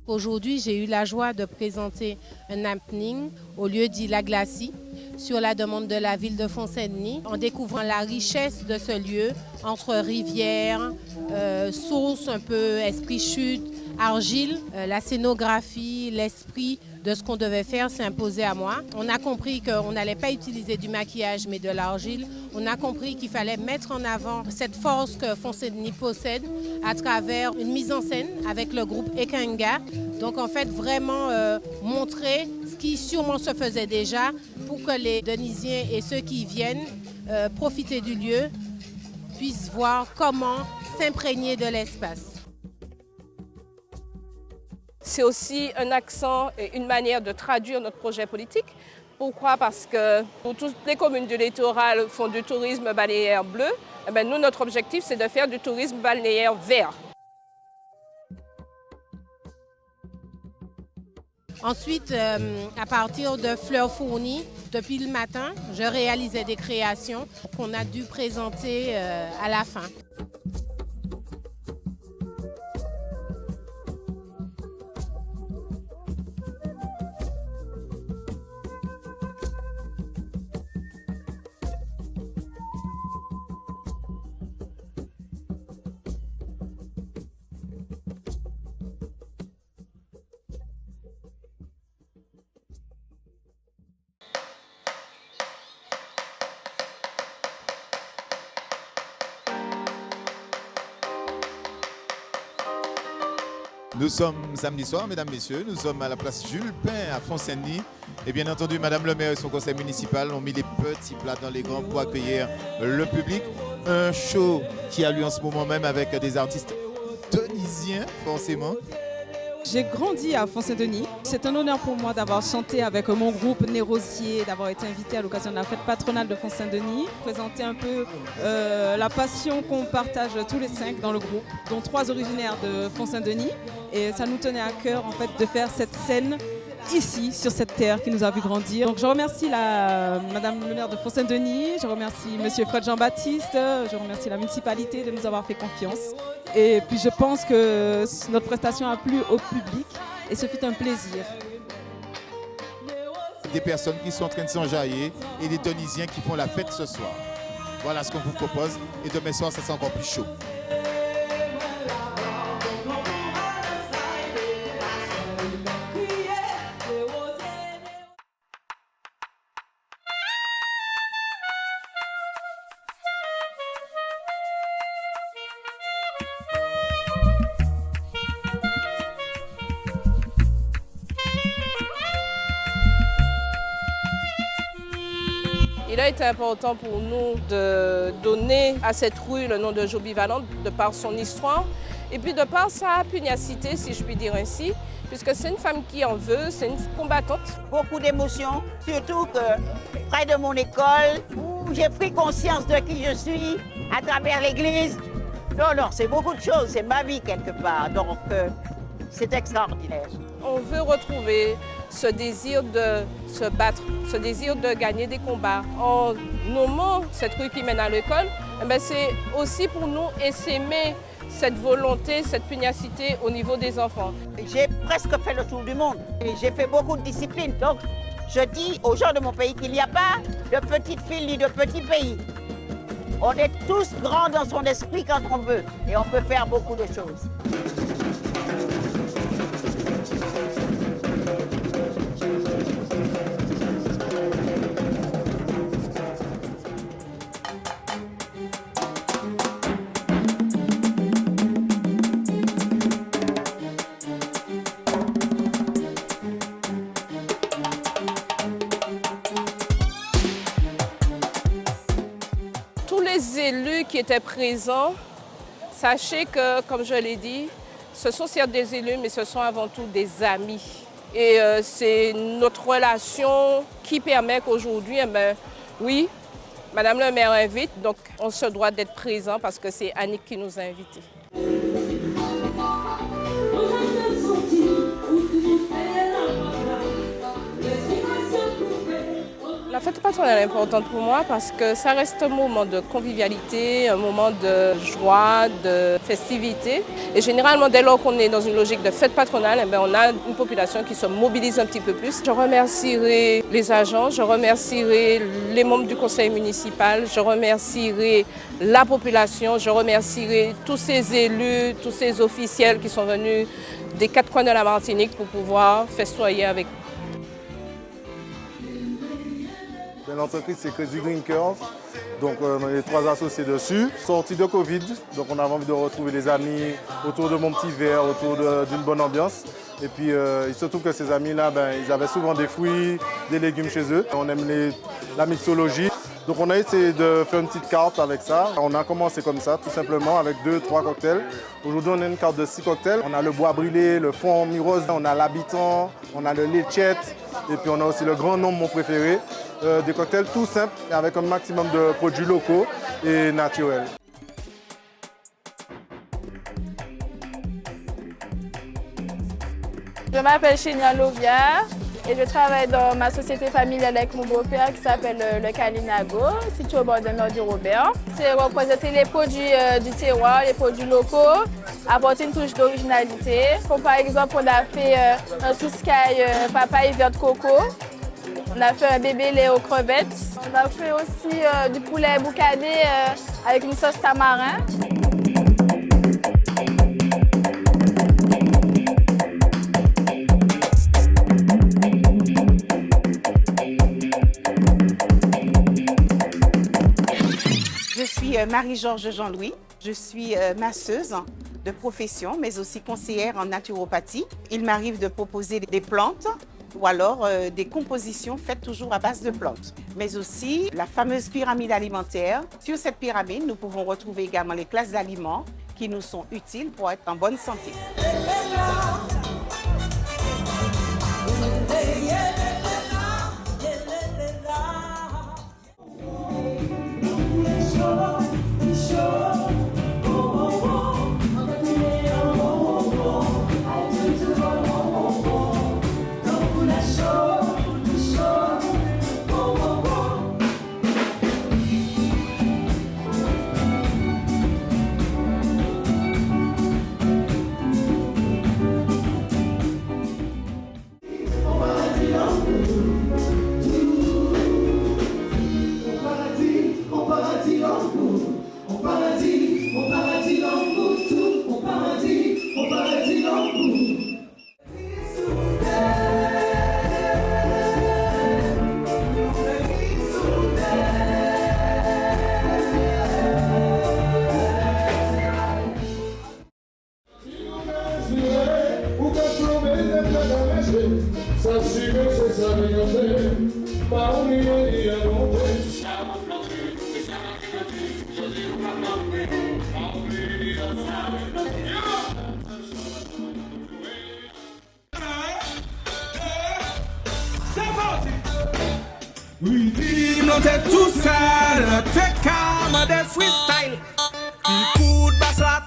Aujourd'hui, j'ai eu la joie de présenter un happening au lieu dit La Glacie sur la demande de la ville de Font-Saint-Denis en découvrant la richesse de ce lieu entre rivières, sources un peu esprit chute, argile. La scénographie, l'esprit de ce qu'on devait faire s'est imposé à moi. On a compris qu'on n'allait pas utiliser du maquillage mais de l'argile. On a compris qu'il fallait mettre en avant cette force que Font-Saint-Denis possède à travers une mise en scène avec le groupe Ekanga. Donc en fait vraiment montrer ce qui sûrement se faisait déjà pour que les Denisiens et ceux qui viennent profiter du lieu puissent voir comment s'imprégner de l'espace. C'est aussi un accent et une manière de traduire notre projet politique. Pourquoi? Parce que toutes les communes du littoral font du tourisme balnéaire bleu. Eh bien, nous, notre objectif, c'est de faire du tourisme balnéaire vert. Ensuite, à partir de fleurs fournies, depuis le matin, je réalisais des créations qu'on a dû présenter à la fin. Nous sommes samedi soir, mesdames, messieurs. Nous sommes à la place Jules Pain à Font-Saint-Denis. Et bien entendu, madame le maire et son conseil municipal ont mis les petits plats dans les grands pour accueillir le public. Un show qui a lieu en ce moment même avec des artistes tunisiens, forcément. J'ai grandi à Font-Saint-Denis. C'est un honneur pour moi d'avoir chanté avec mon groupe Nérosier, d'avoir été invité à l'occasion de la fête patronale de Font-Saint-Denis, présenter un peu la passion qu'on partage tous les 5 dans le groupe, dont 3 originaires de Font-Saint-Denis. Et ça nous tenait à cœur en fait de faire cette scène ici, sur cette terre qui nous a vu grandir. Donc je remercie madame le maire de Font-Saint-Denis, je remercie monsieur Fred Jean-Baptiste, je remercie la municipalité de nous avoir fait confiance. Et puis je pense que notre prestation a plu au public et ce fut un plaisir. Des personnes qui sont en train de s'enjailler et des Tunisiens qui font la fête ce soir. Voilà ce qu'on vous propose et demain soir ça sera encore plus chaud. Il a été important pour nous de donner à cette rue le nom de Jo Bivalente de par son histoire et puis de par sa pugnacité, si je puis dire ainsi, puisque c'est une femme qui en veut, c'est une combattante. Beaucoup d'émotions, surtout que près de mon école, où j'ai pris conscience de qui je suis à travers l'église. Non, c'est beaucoup de choses, c'est ma vie quelque part, donc c'est extraordinaire. On veut retrouver ce désir de se battre, ce désir de gagner des combats. En nommant cette rue qui mène à l'école, c'est aussi pour nous essaimer cette volonté, cette pugnacité au niveau des enfants. J'ai presque fait le tour du monde et j'ai fait beaucoup de disciplines. Donc je dis aux gens de mon pays qu'il n'y a pas de petites villes ni de petits pays. On est tous grands dans son esprit quand on veut et on peut faire beaucoup de choses. Tous les élus qui étaient présents, sachez que, comme je l'ai dit, ce sont certes des élus, mais ce sont avant tout des amis. Et c'est notre relation qui permet qu'aujourd'hui, oui, madame le maire invite, donc on se doit d'être présent parce que c'est Annick qui nous a invités. La fête patronale est importante pour moi parce que ça reste un moment de convivialité, un moment de joie, de festivité. Et généralement, dès lors qu'on est dans une logique de fête patronale, eh bien, on a une population qui se mobilise un petit peu plus. Je remercierai les agents, je remercierai les membres du conseil municipal, je remercierai la population, je remercierai tous ces élus, tous ces officiels qui sont venus des 4 coins de la Martinique pour pouvoir festoyer avec nous. L'entreprise, c'est Crazy Drinkers, donc on est les 3 associés dessus. Sortie de Covid, donc on avait envie de retrouver les amis autour de mon petit verre, autour d'une bonne ambiance. Et puis il se trouve que ces amis-là, ils avaient souvent des fruits, des légumes chez eux. On aime la mixologie. Donc on a essayé de faire une petite carte avec ça. On a commencé comme ça, tout simplement, avec 2-3 cocktails. Aujourd'hui, on a une carte de 6 cocktails. On a le bois brûlé, le fond mi-rose, on a l'habitant, on a le lechette, et puis on a aussi le grand nombre, mon préféré. Des cocktails tout simples, avec un maximum de produits locaux et naturels. Je m'appelle Chénia Lovia et je travaille dans ma société familiale avec mon beau-père qui s'appelle le Kalinago, situé au bord de mer du Robert. C'est représenter les produits du terroir, les produits locaux, apporter une touche d'originalité. Comme par exemple, on a fait un souscaille papaye verte coco. On a fait un bébé lait aux crevettes. On a fait aussi du poulet boucané avec une sauce tamarin. Je suis Marie-Georges Jean-Louis. Je suis masseuse de profession, mais aussi conseillère en naturopathie. Il m'arrive de proposer des plantes ou alors des compositions faites toujours à base de plantes. Mais aussi la fameuse pyramide alimentaire. Sur cette pyramide, nous pouvons retrouver également les classes d'aliments qui nous sont utiles pour être en bonne santé. Oui, dis-moi t'es tout seul, t'es calme des freestyle. Qui coup de basse la